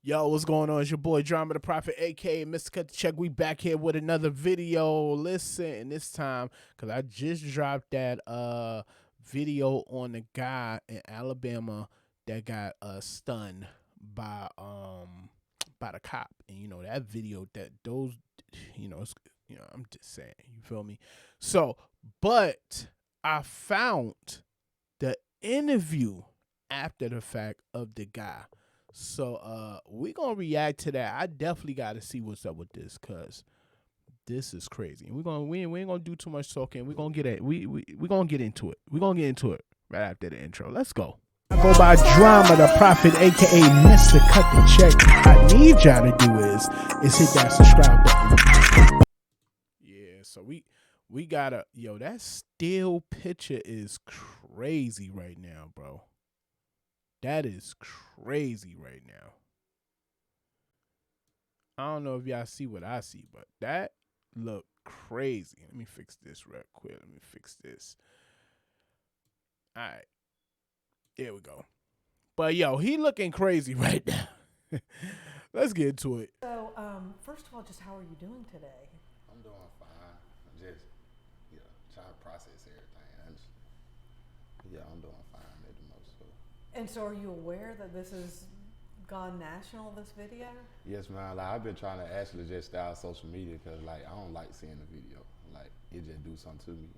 Yo, what's going on? It's your boy Drama the Prophet, aka Mr. Cut the Check. We back here with another video. Listen, this time, cause I just dropped that video on the guy in Alabama that got stunned by the cop. And you know that video that those it's, I'm just saying, you feel me? So, but I found the interview after the fact of the guy. So we gonna react to that. I definitely gotta see what's up with this, cause this is crazy. And we ain't gonna do too much talking. We gonna get it. We gonna get into it. We gonna get into it right after the intro. Let's go. I go by Drama the Prophet, aka Mr. Cut the Check. What I need y'all to do is hit that subscribe button. Yeah, so we gotta, that still picture is crazy right now, bro. That is crazy right now. I don't know if y'all see what I see, but that look crazy. Let me fix this real quick. Let me fix this. All right. There we go. But, he looking crazy right now. Let's get into it. So, first of all, just how are you doing today? I'm doing fine. I'm just, trying to process everything. I'm doing fine at the most. So. And so are you aware that this has gone national, this video? Yes, man. Like, I've been trying to actually just stay out social media because, I don't like seeing the video. Like, it just do something to me.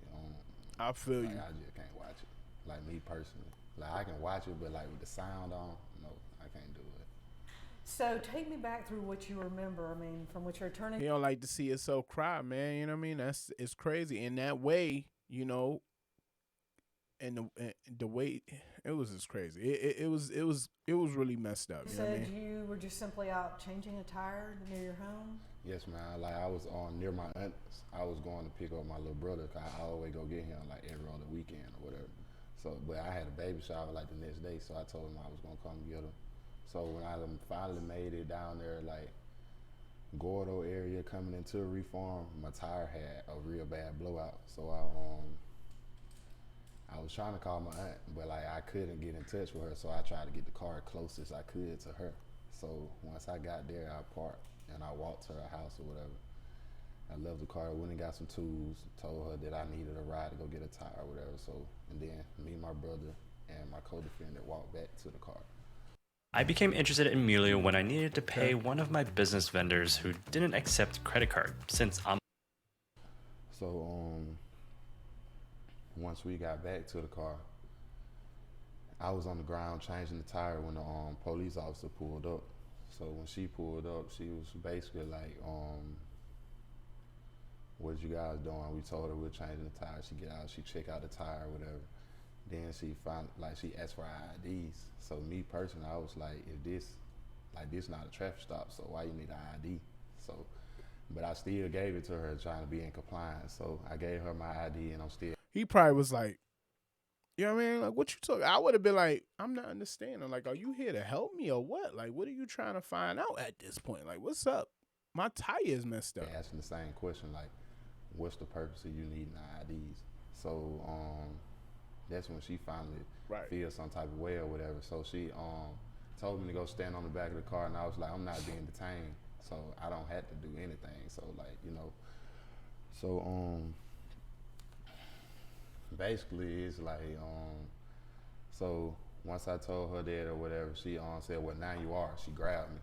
I feel you. I just can't watch it. Like, me personally. Like, I can watch it, but, with the sound on, no, I can't do it. So, take me back through what you remember. I mean, from what you're turning. You don't like to see yourself cry, man. You know what I mean? It's crazy. In that way, and the way it was just crazy. It was really messed up. You said you were just simply out changing a tire near your home? Yes, man. Like, I was near my aunt's. I was going to pick up my little brother because I always go get him every other weekend or whatever. So, but I had a baby shower the next day, so I told him I was gonna come get him. So when I finally made it down there, Gordo area coming into a reform, my tire had a real bad blowout. So I was trying to call my aunt, but I couldn't get in touch with her. So I tried to get the car closest I could to her. So once I got there, I parked and I walked to her house or whatever. I left the car, went and got some tools, told her that I needed a ride to go get a tire or whatever. So, and then me, my brother, and my co-defendant walked back to the car. I became interested in Mulio when I needed to pay one of my business vendors who didn't accept credit card since I'm. So, once we got back to the car, I was on the ground changing the tire when the police officer pulled up. So when she pulled up, she was basically what you guys doing? We told her we're changing the tire. She get out, she check out the tire or whatever. Then she she asked for our IDs. So me personally, I was like, if this not a traffic stop, so why you need an ID? So, but I still gave it to her trying to be in compliance. So I gave her my ID and I'm still. He probably was like, you know what I mean? Like, what you talking? I would have been like, I'm not understanding. Like, are you here to help me or what? Like, what are you trying to find out at this point? Like, what's up? My tire is messed up. Asking the same question, what's the purpose of you needing IDs? So that's when she finally feels some type of way or whatever. So she told me to go stand on the back of the car, and I was like, I'm not being detained, so I don't have to do anything. So basically it's so once I told her that or whatever, she said, well, now you are. She grabbed me.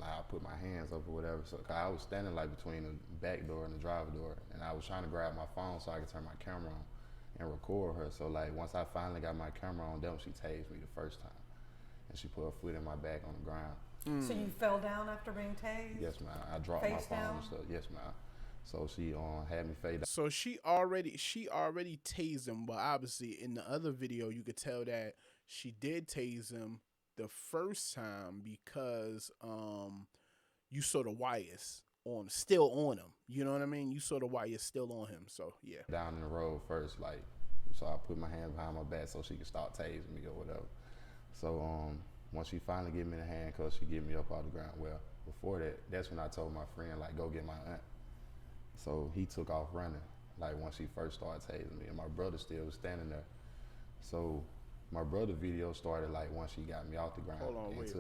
I put my hands up or whatever. So I was standing between the back door and the driver door, and I was trying to grab my phone so I could turn my camera on and record her. So once I finally got my camera on, then she tased me the first time, and she put her foot in my back on the ground. So you fell down after being tased? Yes, ma'am. I dropped my phone and stuff. Yes, ma'am. So she had me fade down. So she already tased him, but obviously in the other video you could tell that she did tase him the first time because you saw the wires still on him. You know what I mean? You saw the wires still on him. So yeah. Down in the road first, so I put my hand behind my back so she could start tasing me or whatever. So once she finally gave me the handcuffs, she get me up off the ground. Well, before that, that's when I told my friend go get my aunt. So he took off running once she first started tasing me, and my brother still was standing there. So my brother video started once she got me off the ground. Hold on, wait.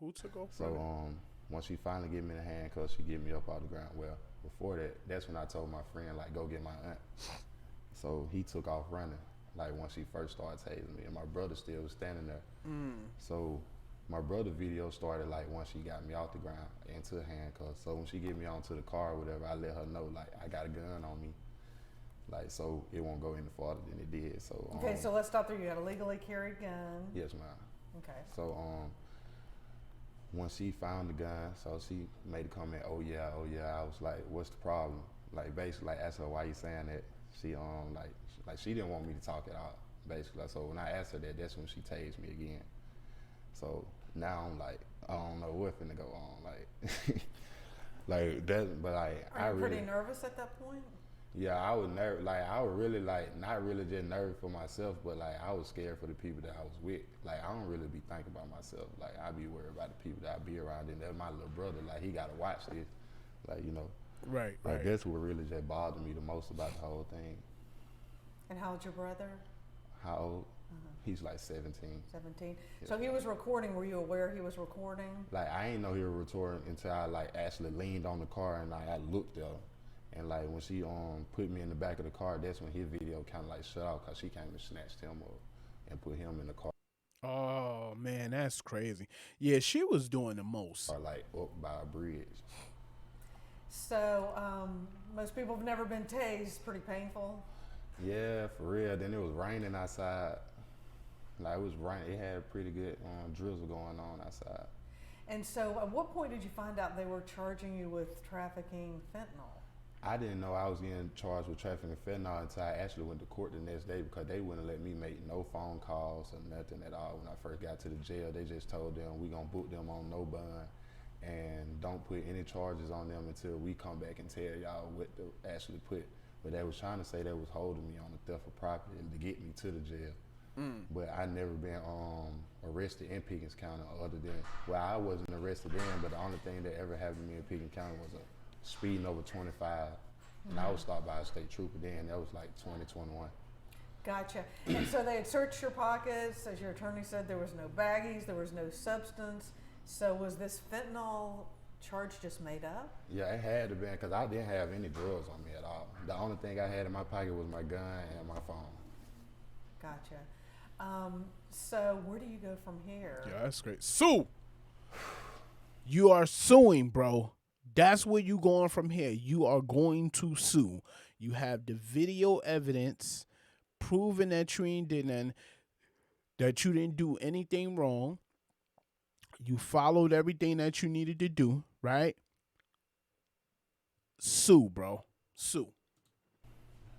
Who took off So running? once she finally get me in the handcuffs, she get me up off the ground. Well, before that, that's when I told my friend like go get my aunt. So he took off running. Like once she first started tasing me, and my brother still was standing there. So my brother video started like once she got me off the ground into handcuffs. So when she get me onto the car or whatever, I let her know like I got a gun on me, like so it won't go any farther than it did. So Okay, so let's stop there. You had a legally carried gun. yes, ma'am. Okay. So once she found the gun, so she made a comment, oh yeah. I was like, what's the problem? Like basically like asked her why you saying that. She like she didn't want me to talk it out, basically. So when I asked her that, that's when she tased me again. So now I'm like, I don't know what finna go on, like, like that. But like, Are you pretty nervous at that point? Yeah, I was nervous. Like I was really like not really just nervous for myself, but like I was scared for the people that I was with. Like I don't really be thinking about myself. Like I be worried about the people that I be around, and that's my little brother. Like he gotta watch this. Like you know. Right. Like that's what really just bothered me the most about the whole thing. And how old's your brother? How old? He's like 17. 17. Yeah. So he was recording. Were you aware he was recording? Like I ain't know he was recording until I like actually leaned on the car and like, I looked at her. And like when she put me in the back of the car, that's when his video kind of like shut off because she came and snatched him up and put him in the car. Oh man, that's crazy. Yeah, she was doing the most. Or like up by a bridge. So most people have never been tased. Pretty painful. Yeah, for real. Then it was raining outside. Like it was raining. It had a pretty good drizzle going on outside. And so at what point did you find out they were charging you with trafficking fentanyl? I didn't know I was getting charged with trafficking fentanyl until I actually went to court the next day because they wouldn't let me make no phone calls or nothing at all. When I first got to the jail, they just told them we gonna book them on no bond and don't put any charges on them until we come back and tell y'all what to actually put. But they was trying to say they was holding me on the theft of property to get me to the jail. But I never been arrested in Pickens County other than, well, I wasn't arrested then, but the only thing that ever happened to me in Pickens County was a speeding over 25. And I was stopped by a state trooper then. That was like 2021. Gotcha. And so they had searched your pockets. As your attorney said, there was no baggies, there was no substance. So was this fentanyl charge just made up? Yeah, it had to be because I didn't have any drugs on me at all. The only thing I had in my pocket was my gun and my phone. Gotcha. So where do you go from here? Yeah, that's great. Sue! You are suing, bro. That's where you going from here. You are going to sue. You have the video evidence proving that you didn't do anything wrong. You followed everything that you needed to do, right? Sue, bro. Sue.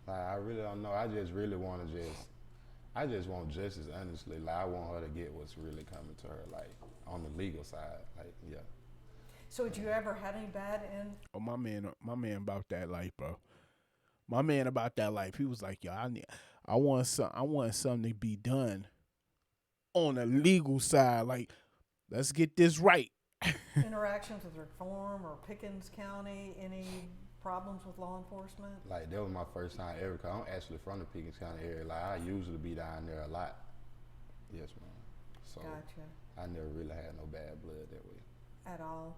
Like, I really don't know. I just really want I just want justice, honestly. Like, I want her to get what's really coming to her, like, on the legal side. Like, yeah. So had you ever had any bad Oh, my man about that life, bro. My man about that life. He was like, yo, I want something to be done on the legal side. Like, let's get this right. interactions with Reform or Pickens County? Any problems with law enforcement? Like, that was my first time ever, because I'm actually from the Pickens County area. Like, I usually be down there a lot. Yes, ma'am. So, Gotcha. I never really had no bad blood that way. At all.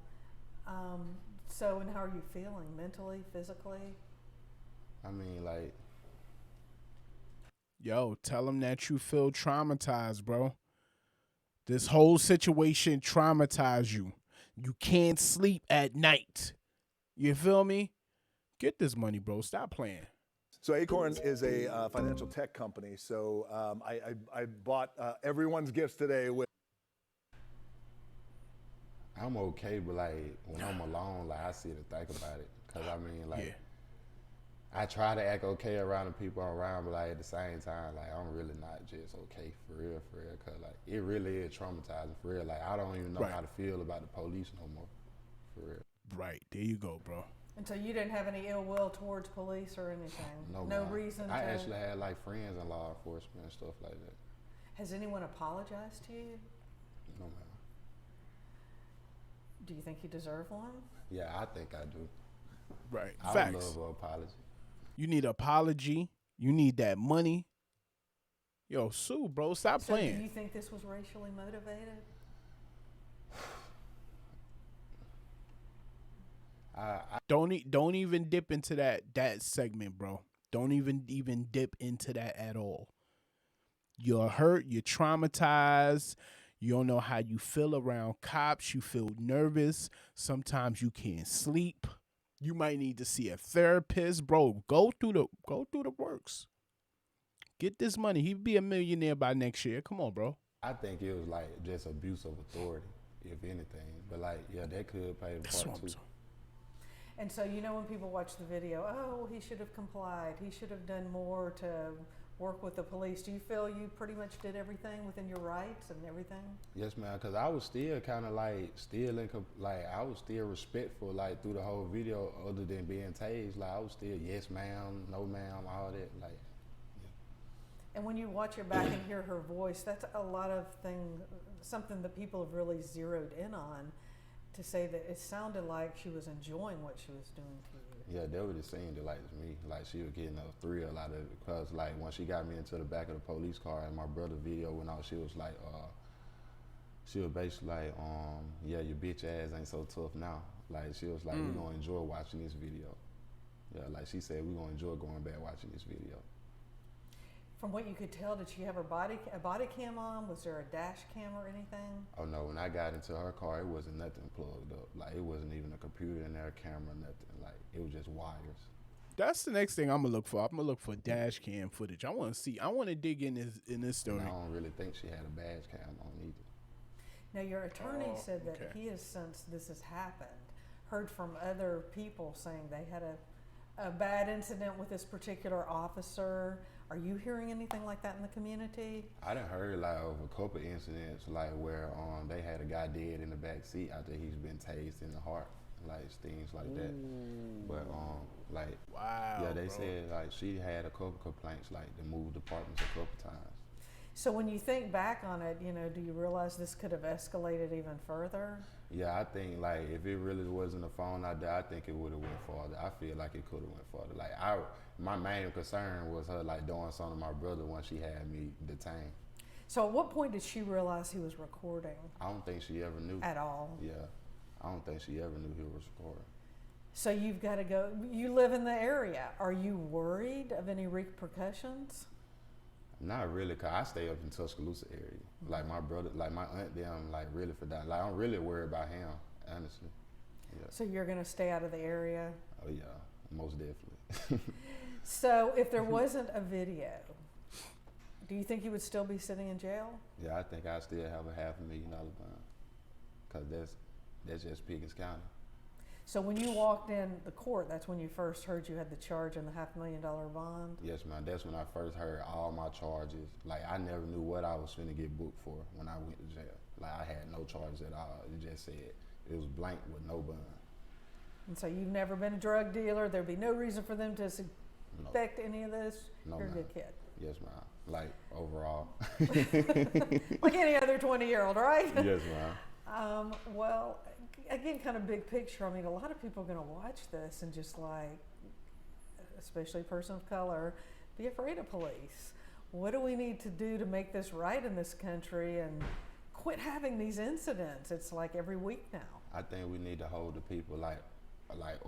So, and how are you feeling mentally, physically? I mean, like, Yo, tell him that you feel traumatized, bro. This whole situation traumatized you. You can't sleep at night. You feel me? Get this money, bro. Stop playing. So Acorns is a financial tech company. So I bought everyone's gifts today with. I'm okay, but like when I'm alone, like I sit and think about it. Cause I mean, like, I try to act okay around the people I'm around, but like at the same time, like I'm really not just okay for real. Cause like it really is traumatizing for real. Like I don't even know how to feel about the police no more, for real. Right, there you go, bro. And so you didn't have any ill will towards police or anything? No reason I to? actually had like friends in law enforcement and stuff like that. Has anyone apologized to you? No, ma'am. Do you think you deserve one? Yeah, I think I do. Right, I facts. would love an apology. You need an apology. You need that money. Yo, Sue, bro, stop playing. Do you think this was racially motivated? Don't even dip into that segment, bro. Don't even dip into that at all. You're hurt, you're traumatized, you don't know how you feel around cops, you feel nervous, sometimes you can't sleep. You might need to see a therapist, bro. Go through the works. Get this money. He'd be a millionaire by next year. Come on, bro. I think it was like just abuse of authority, if anything. But like, yeah, that could play a That's part what I'm too. saying. And so, you know, when people watch the video, oh, he should have complied. He should have done more to work with the police. Do you feel you pretty much did everything within your rights and everything? Yes, ma'am. Because I was still kind of like I was still respectful like through the whole video, other than being tased. Like I was still yes, ma'am, no, ma'am, all that. Like, And when you watch it back and hear her voice, that's a lot of something that people have really zeroed in on, to say that it sounded like she was enjoying what she was doing to you. yeah, that would have seemed like to me. Like she was getting a thrill out of it. Because like when she got me into the back of the police car and my brother video went out, she was basically like, yeah, your bitch ass ain't so tough now. Like she was like, we gonna enjoy watching this video. Yeah, like she said, we gonna enjoy going back watching this video. From what you could tell, did she have a body cam on? Was there a dash cam or anything? Oh no, when I got into her car, it wasn't nothing plugged up. Like it wasn't even a computer in there, camera, nothing. Like it was just wires. That's the next thing I'm gonna look for. I'm gonna look for dash cam footage. I want to see. I want to dig in this story. And I don't really think she had a badge cam on either. Now, your attorney said that okay. he has, since this has happened, heard from other people saying they had a bad incident with this particular officer. Are you hearing anything like that in the community? I done heard like of a couple incidents like where they had a guy dead in the back seat after he's been tased in the heart, like things like that. But like Wow. yeah, they bro. said like she had a couple complaints like to move departments a couple times. So when you think back on it, you know, do you realize this could have escalated even further? Yeah, I think like if it really wasn't a phone out there, I think it would have went farther. I feel like it could have went farther. Like my main concern was her like doing something to my brother when she had me detained. So at what point did she realize he was recording I don't think she ever knew. at all? Yeah, I don't think she ever knew he was recording. So you've got to go, you live in the area. Are you worried of any repercussions? Not really, cause I stay up in Tuscaloosa area. Like my brother, like my aunt, them like really for that. Like I'm really worried about him, honestly. Yeah. So you're going to stay out of the area? Oh yeah, most definitely. So if there wasn't a video, do you think you would still be sitting in jail? Yeah, I think I still have a $500,000 bond, cause that's just Pickens County. So when you walked in the court, that's when you first heard you had the charge and the $500,000 bond? Yes, man. That's when I first heard all my charges. Like I never knew what I was finna get booked for when I went to jail. Like I had no charges at all. It just said it was blank with no bond. And so you've never been a drug dealer. There'd be no reason for them to suspect any of this. No, You're a ma'am. good kid. Yes, ma'am. Like overall. Like any other 20-year-old, right? Yes, ma'am. Well, again, kind of big picture. I mean, a lot of people are going to watch this and just like, especially a person of color, be afraid of police. What do we need to do to make this right in this country and quit having these incidents? It's like every week now. I think we need to hold the people like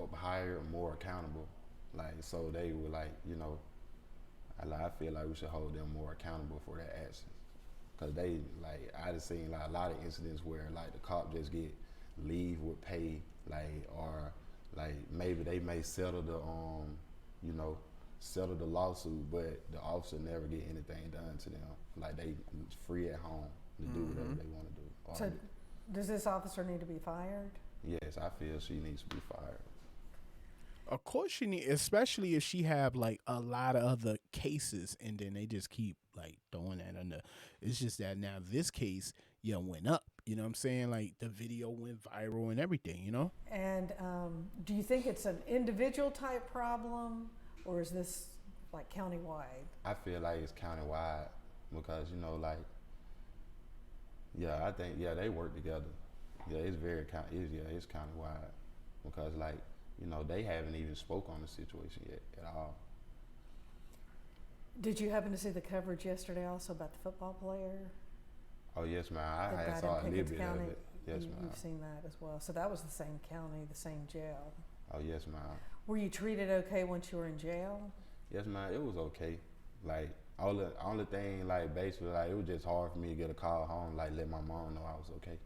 up higher, more accountable. Like so they would like, you know, I feel like we should hold them more accountable for their actions. Cause they like I just seen like a lot of incidents where like the cop just get leave with pay, like or like maybe they may settle the you know, settle the lawsuit, but the officer never get anything done to them. Like they free at home to do whatever they want to do. Or So does this officer need to be fired? yes, I feel she needs to be fired. Of course she need, especially if she have like a lot of other cases, and then they just keep like throwing that under. It's just that now this case, went up. You know what I'm saying? Like the video went viral and everything. You know. And do you think it's an individual type problem, or is this like countywide? I feel like it's countywide because you know, like, yeah, I think they work together. Yeah, it's very it's countywide because like. You know, they haven't even spoke on the situation yet at all. Did you happen to see the coverage yesterday also about the football player? Oh, yes, ma'am. that I died saw a in little Pickens bit County? of it. Yes, ma'am. You've seen that as well. So that was the same county, the same jail. Oh yes, ma'am. Were you treated okay once you were in jail? Yes, ma'am. It was okay. Like only thing, like basically, like it was just hard for me to get a call home, like let my mom know I was okay.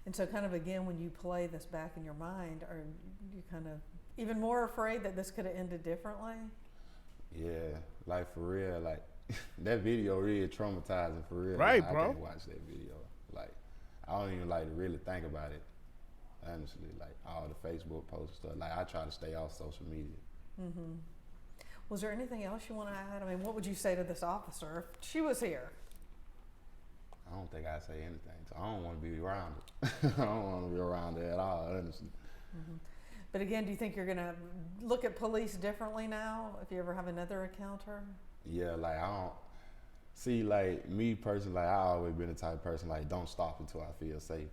And so kind of again, when you play this back in your mind, are you kind of even more afraid that this could have ended differently? Yeah, like for real, like that video really traumatizing for real. Right, Like, bro. I can't watch that video. Like I don't even like to really think about it. Honestly, like all the Facebook posts and stuff. Like I try to stay off social media. Mm-hmm. Was there anything else you want to add? I mean, what would you say to this officer if she was here? I don't think I say anything. So I don't want to be around it. I don't want to be around it at all, honestly. Mm-hmm. But again, do you think you're going to look at police differently now if you ever have another encounter? Yeah, like I don't see, like me personally, like I always been the type of person like don't stop until I feel safe.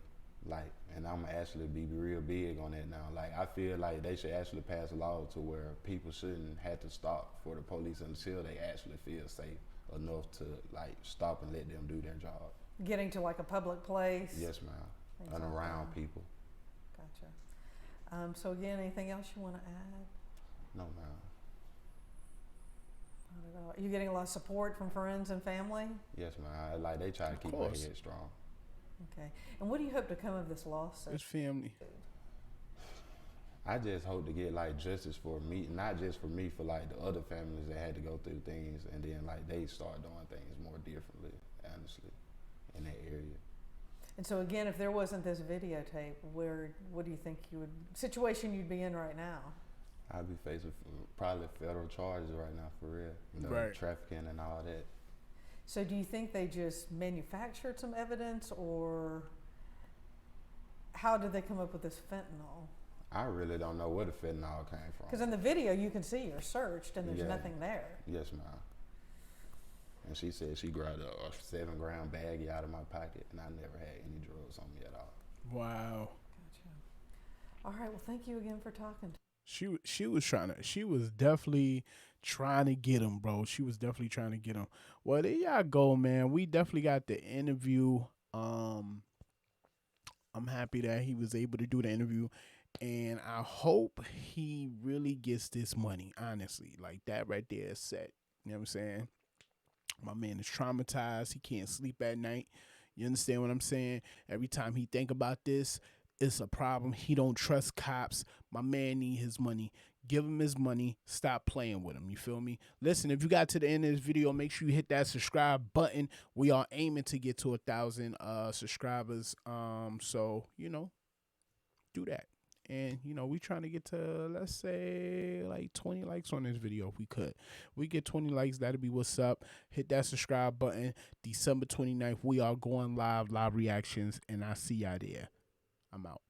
Like, and I'm actually be real big on that now. Like I feel like they should actually pass a law to where people shouldn't have to stop for the police until they actually feel safe enough to like stop and let them do their job. Getting to like a public place? Yes, ma'am. Things And like around that. people. Gotcha. So again, anything else you want to add? No, ma'am. Not at all. Are you getting a lot of support from friends and family? Yes, ma'am. Like they try to keep my course. head strong. Okay. And what do you hope to come of this lawsuit? His family. I just hope to get like justice for me, not just for me, for like the other families that had to go through things, and then like they start doing things more differently, honestly, in that area. And so again, if there wasn't this videotape, what do you think situation you'd be in right now? I'd be facing probably federal charges right now, for real. You know, Right. trafficking and all that. So do you think they just manufactured some evidence, or how did they come up with this fentanyl? I really don't know where the fentanyl came from. Because in the video you can see you're searched and there's Yeah. nothing there. Yes, ma'am. And she said she grabbed a 7-gram baggie out of my pocket, and I never had any drugs on me at all. Wow. Gotcha. All right. Well, thank you again for talking. She was definitely trying to get him, bro. She was definitely trying to get him. Well, there y'all go, man. We definitely got the interview. I'm happy that he was able to do the interview, and I hope he really gets this money. Honestly, like that right there is set. You know what I'm saying? My man is traumatized. He can't sleep at night. You understand what I'm saying? Every time he think about this, it's a problem. He don't trust cops. My man need his money. Give him his money. Stop playing with him. You feel me? Listen, if you got to the end of this video, make sure you hit that subscribe button. We are aiming to get to 1,000 subscribers. So, do that. And, we trying to get to, let's say, like 20 likes on this video if we could. We get 20 likes, that'll be what's up. Hit that subscribe button. December 29th, we are going live reactions, and I see y'all there. I'm out.